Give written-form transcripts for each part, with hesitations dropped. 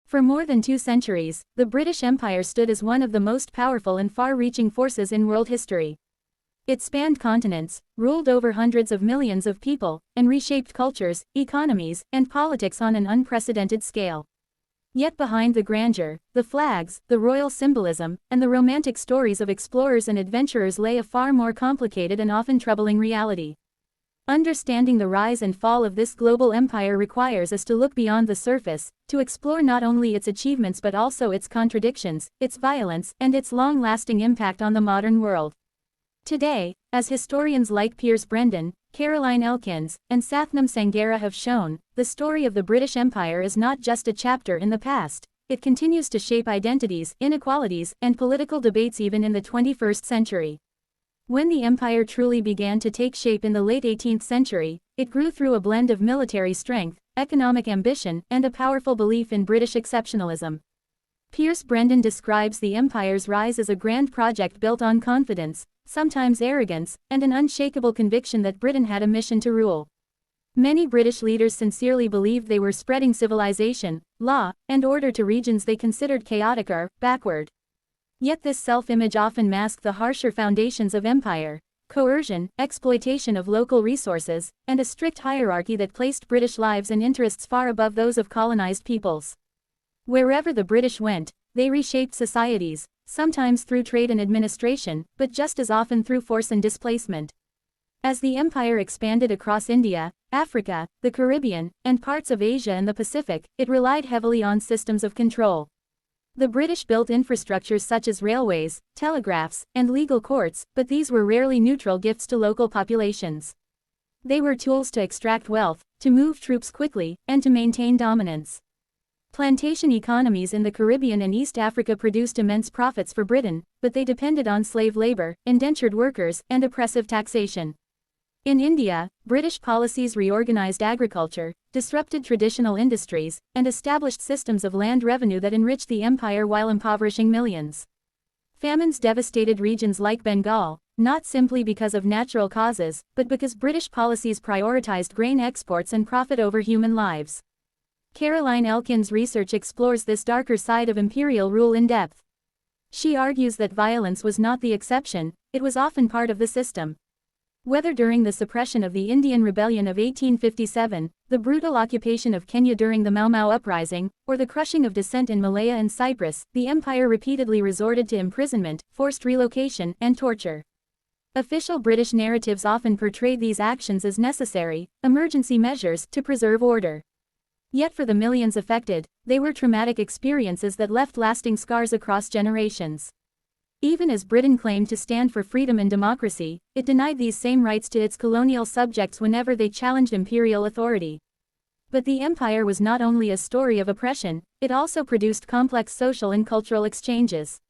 For more than 2 centuries, the British Empire stood as one of the most powerful and far-reaching forces in world history. It spanned continents, ruled over hundreds of millions of people, and reshaped cultures, economies, and politics on an unprecedented scale. Yet behind the grandeur, the flags, the royal symbolism, and the romantic stories of explorers and adventurers lay a far more complicated and often troubling reality. Understanding the rise and fall of this global empire requires us to look beyond the surface, to explore not only its achievements but also its contradictions, its violence, and its long-lasting impact on the modern world. Today, as historians like Piers Brendan, Caroline Elkins, and Sathnam Sanghera have shown, the story of the British Empire is not just a chapter in the past, it continues to shape identities, inequalities, and political debates even in the 21st century. When the empire truly began to take shape in the late 18th century, it grew through a blend of military strength, economic ambition, and a powerful belief in British exceptionalism. Piers Brendan describes the empire's rise as a grand project built on confidence, sometimes arrogance, and an unshakable conviction that Britain had a mission to rule. Many British leaders sincerely believed they were spreading civilization, law, and order to regions they considered chaotic or backward. Yet this self-image often masked the harsher foundations of empire: coercion, exploitation of local resources, and a strict hierarchy that placed British lives and interests far above those of colonized peoples. Wherever the British went, they reshaped societies, sometimes through trade and administration, but just as often through force and displacement. As the empire expanded across India, Africa, the Caribbean, and parts of Asia and the Pacific, it relied heavily on systems of control. The British built infrastructures such as railways, telegraphs, and legal courts, but these were rarely neutral gifts to local populations. They were tools to extract wealth, to move troops quickly, and to maintain dominance. Plantation economies in the Caribbean and East Africa produced immense profits for Britain, but they depended on slave labor, indentured workers, and oppressive taxation. In India, British policies reorganized agriculture, disrupted traditional industries, and established systems of land revenue that enriched the empire while impoverishing millions. Famines devastated regions like Bengal, not simply because of natural causes, but because British policies prioritized grain exports and profit over human lives. Caroline Elkins' research explores this darker side of imperial rule in depth. She argues that violence was not the exception, it was often part of the system. Whether during the suppression of the Indian Rebellion of 1857, the brutal occupation of Kenya during the Mau Mau uprising, or the crushing of dissent in Malaya and Cyprus, the empire repeatedly resorted to imprisonment, forced relocation, and torture. Official British narratives often portrayed these actions as necessary, emergency measures to preserve order. Yet for the millions affected, they were traumatic experiences that left lasting scars across generations. Even as Britain claimed to stand for freedom and democracy, it denied these same rights to its colonial subjects whenever they challenged imperial authority. But the empire was not only a story of oppression, it also produced complex social and cultural exchanges.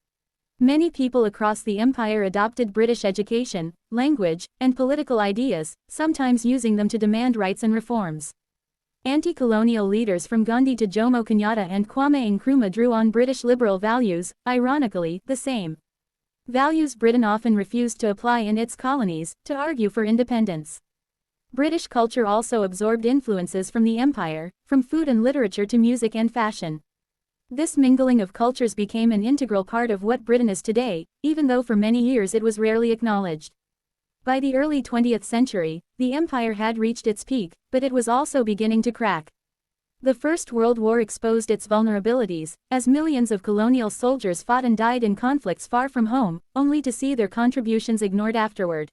Many people across the empire adopted British education, language, and political ideas, sometimes using them to demand rights and reforms. Anti-colonial leaders from Gandhi to Jomo Kenyatta and Kwame Nkrumah drew on British liberal values, ironically, the same values Britain often refused to apply in its colonies, to argue for independence. British culture also absorbed influences from the empire, from food and literature to music and fashion. This mingling of cultures became an integral part of what Britain is today, even though for many years it was rarely acknowledged. By the early 20th century, the empire had reached its peak, but it was also beginning to crack. The First World War exposed its vulnerabilities, as millions of colonial soldiers fought and died in conflicts far from home, only to see their contributions ignored afterward.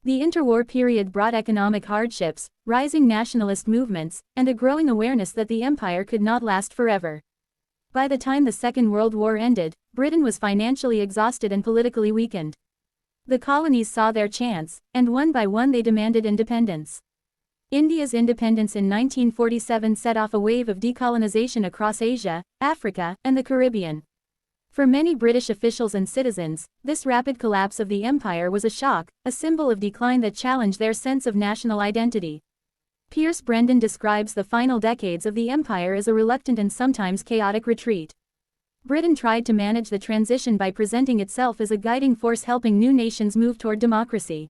The interwar period brought economic hardships, rising nationalist movements, and a growing awareness that the empire could not last forever. By the time the Second World War ended, Britain was financially exhausted and politically weakened. The colonies saw their chance, and one by one they demanded independence. India's independence in 1947 set off a wave of decolonization across Asia, Africa, and the Caribbean. For many British officials and citizens, this rapid collapse of the empire was a shock, a symbol of decline that challenged their sense of national identity. Piers Brendan describes the final decades of the empire as a reluctant and sometimes chaotic retreat. Britain tried to manage the transition by presenting itself as a guiding force helping new nations move toward democracy.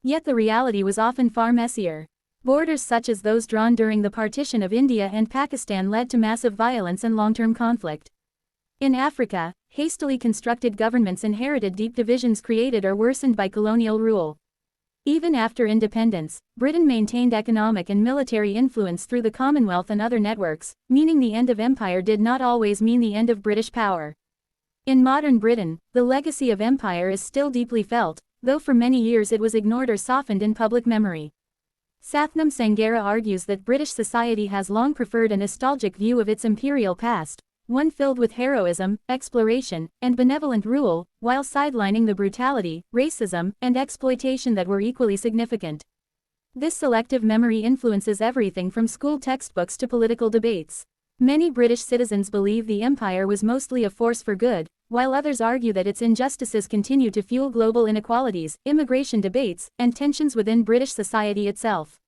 Yet the reality was often far messier. Borders such as those drawn during the partition of India and Pakistan led to massive violence and long-term conflict. In Africa, hastily constructed governments inherited deep divisions created or worsened by colonial rule. Even after independence, Britain maintained economic and military influence through the Commonwealth and other networks, meaning the end of empire did not always mean the end of British power. In modern Britain, the legacy of empire is still deeply felt, though for many years it was ignored or softened in public memory. Sathnam Sanghera argues that British society has long preferred a nostalgic view of its imperial past, one filled with heroism, exploration, and benevolent rule, while sidelining the brutality, racism, and exploitation that were equally significant. This selective memory influences everything from school textbooks to political debates. Many British citizens believe the empire was mostly a force for good, while others argue that its injustices continue to fuel global inequalities, immigration debates, and tensions within British society itself.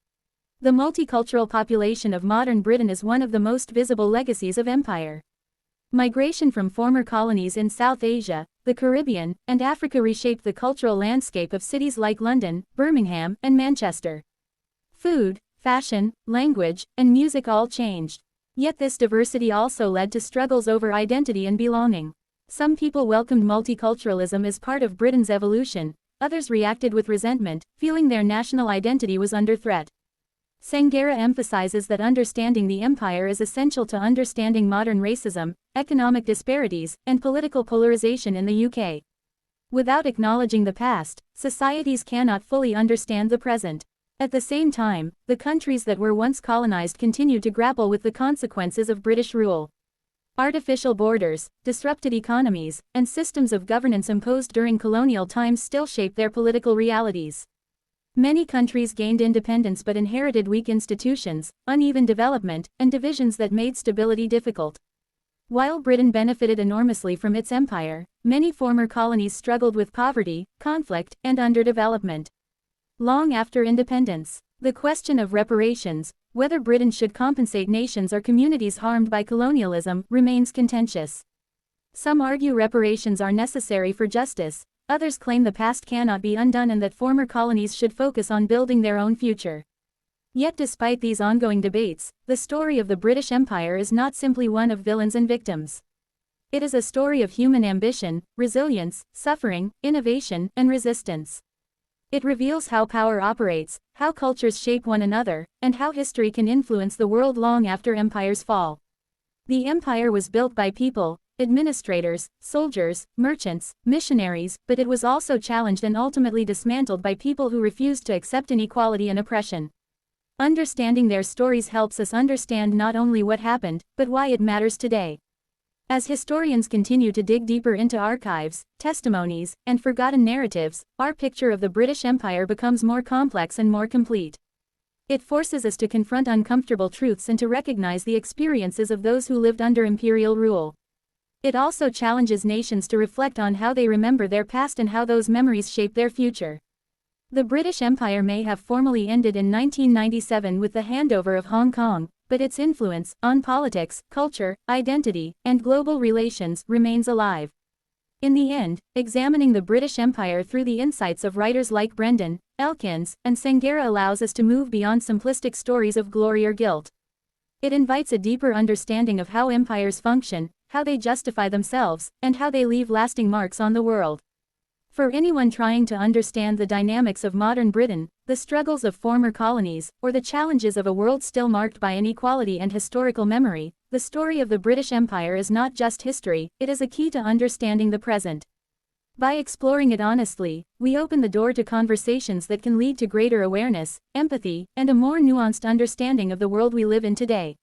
The multicultural population of modern Britain is one of the most visible legacies of empire. Migration from former colonies in South Asia, the Caribbean, and Africa reshaped the cultural landscape of cities like London, Birmingham, and Manchester. Food, fashion, language, and music all changed. Yet this diversity also led to struggles over identity and belonging. Some people welcomed multiculturalism as part of Britain's evolution, others reacted with resentment, feeling their national identity was under threat. Sanghera emphasizes that understanding the empire is essential to understanding modern racism, economic disparities, and political polarization in the UK. Without acknowledging the past, societies cannot fully understand the present. At the same time, the countries that were once colonized continue to grapple with the consequences of British rule. Artificial borders, disrupted economies, and systems of governance imposed during colonial times still shape their political realities. Many countries gained independence but inherited weak institutions, uneven development, and divisions that made stability difficult. While Britain benefited enormously from its empire, many former colonies struggled with poverty, conflict, and underdevelopment. Long after independence, the question of reparations, whether Britain should compensate nations or communities harmed by colonialism, remains contentious. Some argue reparations are necessary for justice, others claim the past cannot be undone and that former colonies should focus on building their own future. Yet despite these ongoing debates, the story of the British Empire is not simply one of villains and victims. It is a story of human ambition, resilience, suffering, innovation, and resistance. It reveals how power operates, how cultures shape one another, and how history can influence the world long after empires fall. The empire was built by people, administrators, soldiers, merchants, missionaries, but it was also challenged and ultimately dismantled by people who refused to accept inequality and oppression. Understanding their stories helps us understand not only what happened, but why it matters today. As historians continue to dig deeper into archives, testimonies, and forgotten narratives, our picture of the British Empire becomes more complex and more complete. It forces us to confront uncomfortable truths and to recognize the experiences of those who lived under imperial rule. It also challenges nations to reflect on how they remember their past and how those memories shape their future. The British Empire may have formally ended in 1997 with the handover of Hong Kong, but its influence on politics, culture, identity, and global relations remains alive. In the end, examining the British Empire through the insights of writers like Brendan, Elkins, and Sanghera allows us to move beyond simplistic stories of glory or guilt. It invites a deeper understanding of how empires function, how they justify themselves, and how they leave lasting marks on the world. For anyone trying to understand the dynamics of modern Britain, the struggles of former colonies, or the challenges of a world still marked by inequality and historical memory, the story of the British Empire is not just history, it is a key to understanding the present. By exploring it honestly, we open the door to conversations that can lead to greater awareness, empathy, and a more nuanced understanding of the world we live in today.